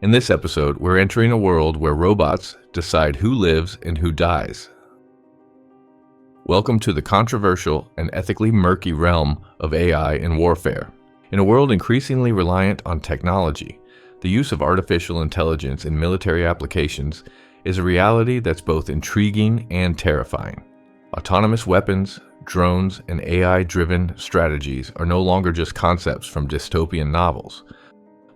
In this episode, we're entering a world where robots decide who lives and who dies. Welcome to the controversial and ethically murky realm of AI in warfare. In a world increasingly reliant on technology, the use of artificial intelligence in military applications is a reality that's both intriguing and terrifying. Autonomous weapons, drones, and AI-driven strategies are no longer just concepts from dystopian novels.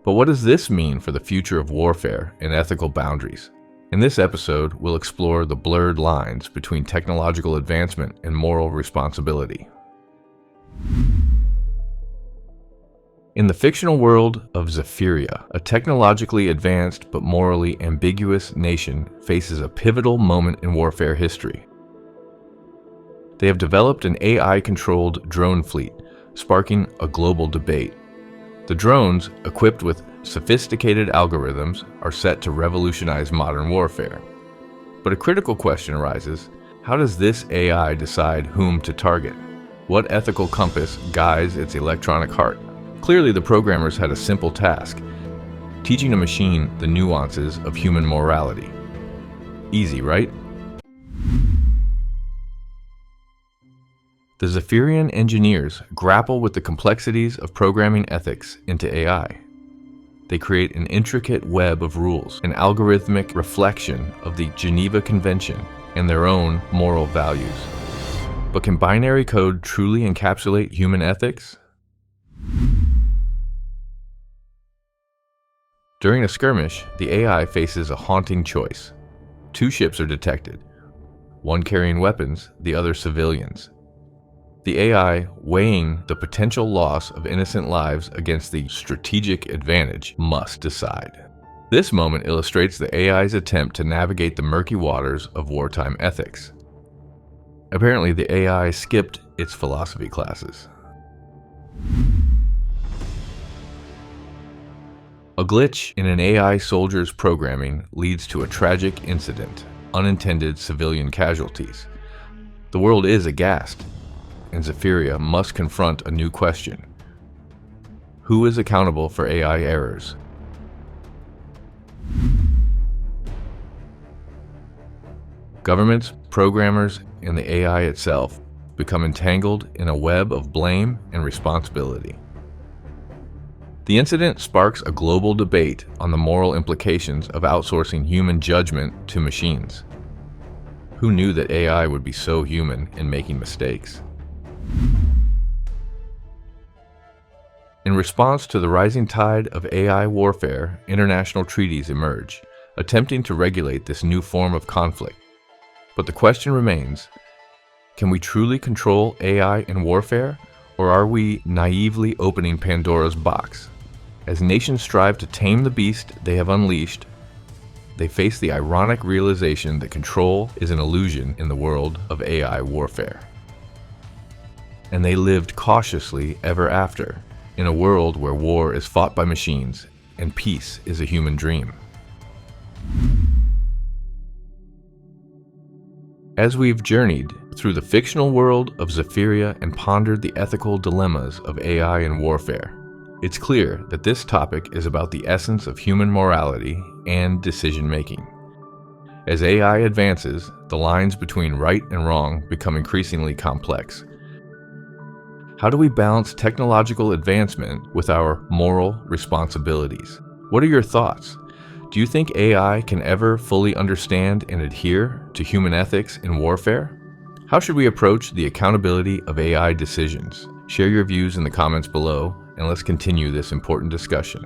But what does this mean for the future of warfare and ethical boundaries? In this episode, we'll explore the blurred lines between technological advancement and moral responsibility. In the fictional world of Zephyria, a technologically advanced but morally ambiguous nation faces a pivotal moment in warfare history. They have developed an AI-controlled drone fleet, sparking a global debate. The drones, equipped with sophisticated algorithms, are set to revolutionize modern warfare. But a critical question arises: how does this AI decide whom to target? What ethical compass guides its electronic heart? Clearly, the programmers had a simple task: teaching a machine the nuances of human morality. Easy, right? The Zephyrian engineers grapple with the complexities of programming ethics into AI. They create an intricate web of rules, an algorithmic reflection of the Geneva Convention and their own moral values. But can binary code truly encapsulate human ethics? During a skirmish, the AI faces a haunting choice. Two ships are detected, one carrying weapons, the other civilians. The AI, weighing the potential loss of innocent lives against the strategic advantage, must decide. This moment illustrates the AI's attempt to navigate the murky waters of wartime ethics. Apparently, the AI skipped its philosophy classes. A glitch in an AI soldier's programming leads to a tragic incident: unintended civilian casualties. The world is aghast, and Zephyria must confront a new question: who is accountable for AI errors? Governments, programmers, and the AI itself become entangled in a web of blame and responsibility. The incident sparks a global debate on the moral implications of outsourcing human judgment to machines. Who knew that AI would be so human in making mistakes? In response to the rising tide of AI warfare, international treaties emerge, attempting to regulate this new form of conflict. But the question remains: can we truly control AI in warfare, or are we naively opening Pandora's box? As nations strive to tame the beast they have unleashed, they face the ironic realization that control is an illusion in the world of AI warfare. And they lived cautiously ever after, in a world where war is fought by machines and peace is a human dream. As we've journeyed through the fictional world of Zephyria and pondered the ethical dilemmas of AI and warfare, it's clear that this topic is about the essence of human morality and decision-making. As AI advances, the lines between right and wrong become increasingly complex. How do we balance technological advancement with our moral responsibilities? What are your thoughts? Do you think AI can ever fully understand and adhere to human ethics in warfare? How should we approach the accountability of AI decisions? Share your views in the comments below, and let's continue this important discussion.